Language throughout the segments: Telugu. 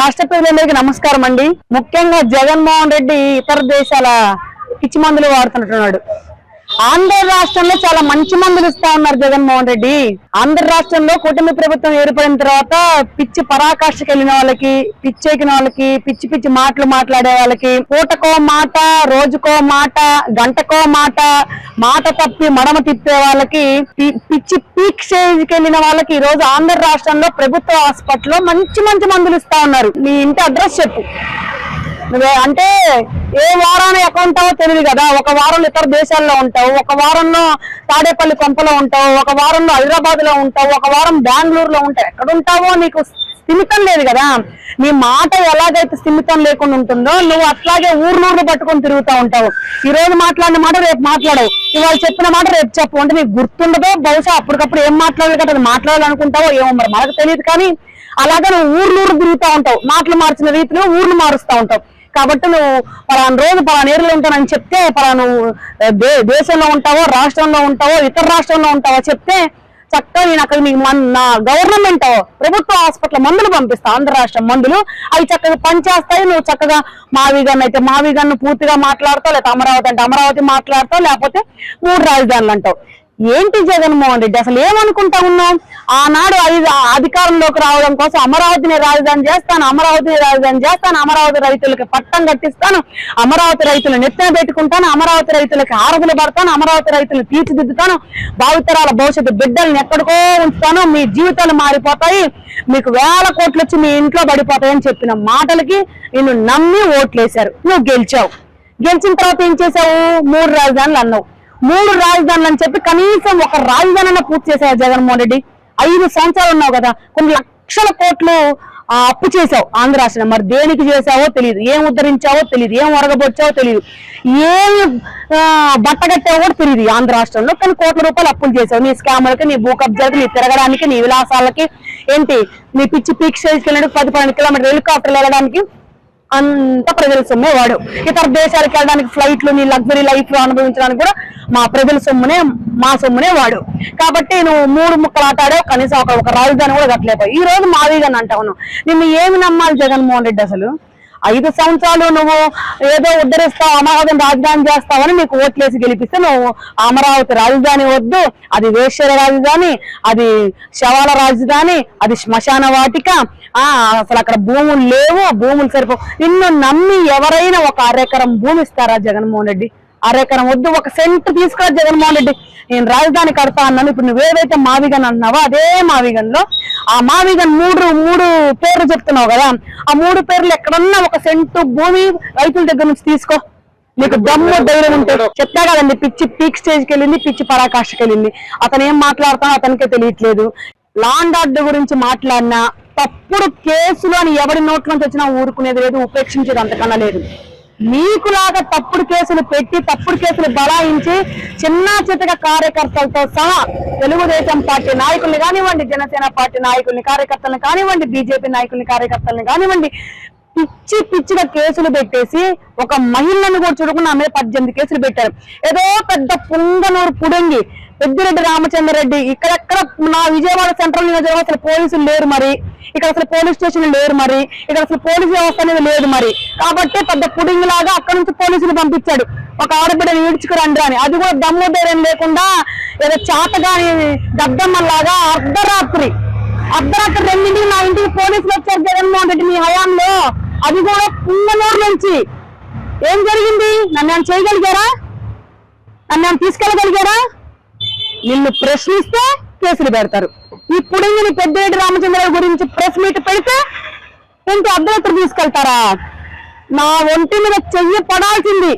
రాష్ట్ర ప్రజలందరికీ నమస్కారం అండి. ముఖ్యంగా జగన్మోహన్ రెడ్డి ఇతర దేశాల పిచ్చి మందులు వాడుతుంటున్నాడు. ఆంధ్ర రాష్ట్రంలో చాలా మంచి మందులు ఇస్తా ఉన్నారు జగన్మోహన్ రెడ్డి. ఆంధ్ర రాష్ట్రంలో కూటమి ప్రభుత్వం ఏర్పడిన తర్వాత పిచ్చి పరాకాష్ఠకి వెళ్ళిన వాళ్ళకి, పిచ్చెక్కిన వాళ్ళకి, పిచ్చి పిచ్చి మాటలు మాట్లాడే వాళ్ళకి, పూటకో మాట, రోజుకో మాట, గంటకో మాట, మాట తప్పి మడమ తిప్పే వాళ్ళకి, పిచ్చి పీక్ స్టేజ్కి వెళ్ళిన వాళ్ళకి ఈ రోజు ఆంధ్ర రాష్ట్రంలో ప్రభుత్వ హాస్పిటల్లో మంచి మంచి మందులు ఇస్తా ఉన్నారు. మీ ఇంటి అడ్రస్ చెప్పు. అంటే ఏ వారాన్ని ఎక్కడ ఉంటావో తెలియదు కదా. ఒక వారంలో ఇతర దేశాల్లో ఉంటావు, ఒక వారంలో తాడేపల్లి కొంపలో ఉంటావు, ఒక వారంలో హైదరాబాద్ లో ఉంటావు, ఒక వారం బెంగళూరులో ఉంటావు. ఎక్కడ ఉంటావో నీకు స్థిమితం లేదు కదా. నీ మాట ఎలాగైతే స్థిమితం లేకుండా ఉంటుందో నువ్వు అట్లాగే ఊర్లూర్లు పట్టుకొని తిరుగుతూ ఉంటావు. ఈ రోజు మాట్లాడిన మాట రేపు మాట్లాడవు, ఇవాళ చెప్పిన మాట రేపు చెప్పు. అంటే నీకు గుర్తుండదో, బహుశా అప్పటికప్పుడు ఏం మాట్లాడాలి కదా అది మాట్లాడాలనుకుంటావో ఏమో మరి మనకు తెలియదు. కానీ అలాగే నువ్వు ఊర్లూరు తిరుగుతూ ఉంటావు, మాటలు మార్చిన రీతిలో ఊర్లు మారుస్తూ ఉంటావు. కాబట్టి నువ్వు పలానా రోజు పలానా ఏరియాలో ఉంటానని చెప్తే, పలానా దేశంలో ఉంటావో, రాష్ట్రంలో ఉంటావో, ఇతర రాష్ట్రంలో ఉంటావో చెప్తే చక్కగా నేను అక్కడ నీకు నా గవర్నమెంట్ ప్రభుత్వ హాస్పిటల్ మందులు పంపిస్తా, ఆంధ్ర రాష్ట్రం మందులు. అవి చక్కగా పనిచేస్తాయి. నువ్వు చక్కగా మావిగన్ను అయితే మావిగన్ను పూర్తిగా మాట్లాడతావు, లేకపోతే అమరావతి అంటే అమరావతి మాట్లాడతావు, లేకపోతే 3 రాజధానులు అంటావు. ఏంటి జగన్మోహన్ రెడ్డి అసలు ఏమనుకుంటా ఉన్నావు? ఆనాడు అధికారంలోకి రావడం కోసం అమరావతిని రాజధాని చేస్తాను, అమరావతిని రాజధాని చేస్తాను, అమరావతి రైతులకి పట్టం కట్టిస్తాను, అమరావతి రైతులు నెత్తిన పెట్టుకుంటాను, అమరావతి రైతులకి ఆరదులు పడతాను, అమరావతి రైతులు తీర్చిదిద్దుతాను, భావితరాల భవిష్యత్తు బిడ్డల్ని ఎక్కడికో ఉంచుతాను, మీ జీవితాలు మారిపోతాయి, మీకు వేల కోట్లు వచ్చి మీ ఇంట్లో పడిపోతాయని చెప్పిన మాటలకి నిన్ను నమ్మి ఓట్లేశారు. నువ్వు గెలిచావు. గెలిచిన తర్వాత ఏం చేసావు? 3 రాజధానులు అన్నావు. 3 రాజధానులు అని చెప్పి కనీసం ఒక రాజధాని పూర్తి చేసావు జగన్మోహన్ రెడ్డి. 5 సంవత్సరాలు ఉన్నావు కదా, కొన్ని లక్షల కోట్లు అప్పు చేసావు ఆంధ్ర రాష్ట్రం. మరి దేనికి చేసావో తెలియదు, ఏం ఉద్ధరించావో తెలియదు, ఏం ఒరగబొచ్చావో తెలియదు, ఏమి బట్టగట్టావో కూడా తెలియదు ఆంధ్ర రాష్ట్రంలో. కానీ కోట్ల రూపాయలు అప్పులు చేసావు నీ స్కాములకి, నీ భూ కబ్జాలకి, నీ తిరగడానికి, నీ విలాసాలకి. ఏంటి నీ పిచ్చి పీక్ స్టేజ్కి వెళ్ళడానికి 10-12 కిలోమీటర్లు హెలికాప్టర్లు వెళ్ళడానికి అంత ప్రజల సొమ్మే వాడు. ఇతర దేశాలకు వెళ్ళడానికి ఫ్లైట్లు, నీ లగ్జరీ లైఫ్ లో అనుభవించడానికి కూడా మా ప్రజల సొమ్మునే, మా సొమ్మునే వాడు. కాబట్టి నువ్వు 3 ముక్కలు ఆటాడావు, కనీసం ఒక రాజధాని కూడా కట్టలేపావు. ఈ రోజు మావిగాని అంటావు. నిన్ను ఏమి నమ్మాలి జగన్మోహన్ రెడ్డి? అసలు 5 సంవత్సరాలు నువ్వు ఏదో ఉద్ధరిస్తావు, అమరావతిని రాజధాని చేస్తావని నీకు ఓట్లేసి గెలిపిస్తే నువ్వు అమరావతి రాజధాని వద్దు, అది వేశ్యల రాజధాని, అది శవాల రాజధాని, అది శ్మశాన వాటిక, అసలు అక్కడ భూములు లేవు, భూములు సరిపో. నిన్ను నమ్మి ఎవరైనా ఒక అరెకరం భూమి ఇస్తారా జగన్మోహన్ రెడ్డి? అరెకరం వద్దు, 1 సెంట్ తీసుకురా జగన్మోహన్ రెడ్డి. నేను రాజధాని కడతా అన్నాను. ఇప్పుడు నువ్వేదైతే మావిగన్ అన్నావో అదే మావిగన్ లో ఆ మావిగన్ 3 పేర్లు చెప్తున్నావు కదా, ఆ 3 పేర్లు ఎక్కడన్నా 1 సెంటు భూమి రైతుల దగ్గర నుంచి తీసుకో. నీకు దమ్ము ధైర్యం ఉంటే. చెప్తా కదండి, పిచ్చి పీక్ స్టేజ్కి వెళ్ళింది, పిచ్చి పరాకాష్ఠకి వెళ్ళింది. అతను ఏం మాట్లాడతానో అతనికే తెలియట్లేదు. లాండ్ ఆర్డర్ గురించి మాట్లాడినా, తప్పుడు కేసులు అని ఎవరి నోట్ల నుంచి వచ్చినా ఊరుకునేది లేదు, ఉపేక్షించేది అంతకన్నా లేదు. నీకులాగా తప్పుడు కేసులు పెట్టి, తప్పుడు కేసులు బలాయించి చిన్న చితక కార్యకర్తలతో సహా తెలుగుదేశం పార్టీ నాయకుల్ని కానివ్వండి, జనసేన పార్టీ నాయకుల్ని కార్యకర్తలను కానివ్వండి, బీజేపీ నాయకుల్ని కార్యకర్తలను కానివ్వండి, పిచ్చిగా కేసులు పెట్టేసి ఒక మహిళను కూడా చూడకుండా ఆమె 18 కేసులు పెట్టారు. ఏదో పెద్ద పుంగనూరు పుడంగి పెద్దిరెడ్డి రామచంద్రరెడ్డి. ఇక్కడెక్కడ నా విజయవాడ సెంట్రల్ నియోజకవర్గం అసలు పోలీసులు లేరు, మరి ఇక్కడ అసలు పోలీస్ స్టేషన్లు లేరు, మరి ఇక్కడ అసలు పోలీసు వ్యవస్థ అనేది లేదు. మరి కాబట్టి పెద్ద పుడింగి లాగా అక్కడ నుంచి పోలీసులు పంపించాడు, ఒక ఆడబిడ్డని ఈడ్చుకురండి అని. అది కూడా దమ్ము ధైర్యం లేకుండా ఏదో చాతగాని దద్దమ్మలాగా అర్ధరాత్రి 2ంటికి నా ఇంటికి పోలీసులు వచ్చారు జగన్మోహన్ రెడ్డి మీ హయాంలో. అది కూడా పుంగనూరు నుంచి. ఏం జరిగింది? నన్ను చేయగలిగారా? నన్ను తీసుకెళ్ళగలిగారా? నిన్ను ప్రశ్నిస్తే కేసులు పెడతారు. ఇప్పుడు నేను పెద్దిరెడ్డి రామచంద్రరావు గురించి ప్రెస్ మీట్ పెడితే ఇంటి అర్ధరాత్రి తీసుకెళ్తారా? నా ఒంటి మీద చెయ్యి పడాల్సింది.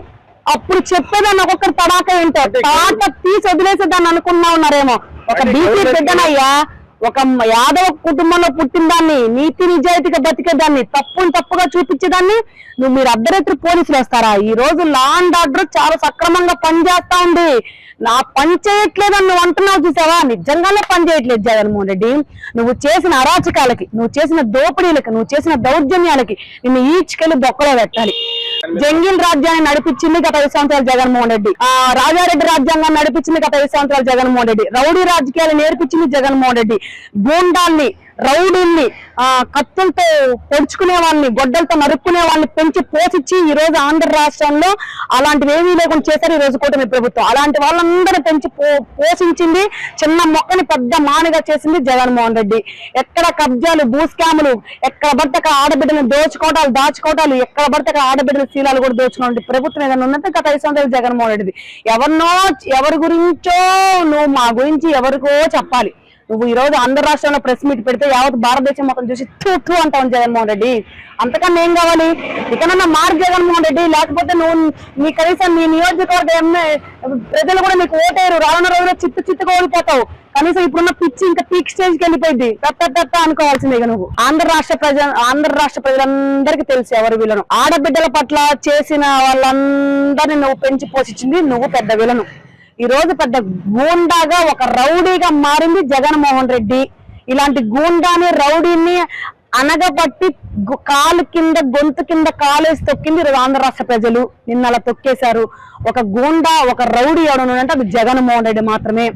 అప్పుడు చెప్పేదాన్ని ఒక్కొక్కరు తడాక ఏంటో తాట తీసి వదిలేసేదాన్ని అనుకున్నా ఉన్నారేమో. ఒక బీసీ బిడ్డనయ్యా, ఒక యాదవ కుటుంబంలో పుట్టిన దాన్ని, నీతి నిజాయితీగా బతికేదాన్ని, తప్పుగా చూపించేదాన్ని మీరు అర్ధరాత్రి పోలీసులు వేస్తారా? ఈ రోజు లా అండ్ ఆర్డర్ చాలా సక్రమంగా పనిచేస్తా ఉంది. నా పని చేయట్లేదని నువ్వు అంటున్నావు చూసావా? నిజంగానే పని చేయట్లేదు జగన్మోహన్ రెడ్డి. నువ్వు చేసిన అరాచకాలకి, నువ్వు చేసిన దోపిడీలకి, నువ్వు చేసిన దౌర్జన్యాలకి నిన్ను ఈడ్చుకెళ్లి బొక్కలో పెట్టాలి. జంగిల్ రాజ్యాన్ని నడిపించింది గత 5 సంవత్సరాలు జగన్మోహన్ రెడ్డి. రాజారెడ్డి రాజ్యాంగాన్ని నడిపించింది గత 5 సంవత్సరాలు జగన్మోహన్ రెడ్డి. రౌడీ రాజకీయాలు నేర్పించింది జగన్మోహన్ రెడ్డి. గూండాల్ని రౌడీల్ని కత్తులతో పొడుచుకునే వాళ్ళని, గొడ్డలతో నరుక్కునే వాళ్ళని పెంచి పోషించి ఈ రోజు ఆంధ్ర రాష్ట్రంలో అలాంటివి ఏమీ లేకుండా చేశారు ఈ రోజు కూటమి ప్రభుత్వం. అలాంటి వాళ్ళందరూ పెంచి పోషించింది, చిన్న మొక్కని పెద్ద మానిగా చేసింది జగన్మోహన్ రెడ్డి. ఎక్కడ కబ్జాలు, భూస్కాములు, ఎక్కడ పడితే అక్కడ ఆడబిడ్డలను దాచుకోవటాలు, ఎక్కడ పడితే అక్కడ ఆడబిడ్డల శీలాలు కూడా దోచుకోండి ప్రభుత్వం ఏదైనా ఉన్నట్టు గత 5 సంవత్సరాలు జగన్మోహన్ రెడ్డిది. ఎవరి గురించో నువ్వు మా గురించి ఎవరికో చెప్పాలి. నువ్వు ఈ రోజు ఆంధ్ర రాష్ట్రంలో ప్రెస్ మీట్ పెడితే యావత్ భారతదేశం మొత్తం చూసి తూ అంటావు జగన్మోహన్ రెడ్డి. అంతకన్నా ఏం కావాలి? ఇకనన్నా మార్క్ జగన్మోహన్ రెడ్డి, లేకపోతే నువ్వు నీ కనీసం నీ నియోజకవర్గం ప్రజలు కూడా నీకు ఓటేరు. రానున్న రోజుల్లో చిత్తుగా ఓడిపోతావు. కనీసం ఇప్పుడున్న పిచ్చి ఇంకా పీక్ స్టేజ్కి వెళ్ళిపోయింది. తట్ట అనుకోవాల్సిందే ఇక నువ్వు. ఆంధ్ర రాష్ట్ర ప్రజలందరికీ తెలుసు ఎవరు విలను. ఆడబిడ్డల పట్ల చేసిన వాళ్ళందరినీ నువ్వు పెంచి పోషించింది నువ్వు పెద్ద విలను. ఈ రోజు పెద్ద గూండాగా, ఒక రౌడీగా మారింది జగన్మోహన్ రెడ్డి. ఇలాంటి గూండాని, రౌడీని అనగబట్టి కాలు కింద, గొంతు కింద కాలేసి తొక్కింది ఈరోజు ఆంధ్ర రాష్ట్ర ప్రజలు. నిన్న అలా తొక్కేశారు. ఒక గూండా, ఒక రౌడీ ఎవడనంటే అది జగన్మోహన్ రెడ్డి మాత్రమే.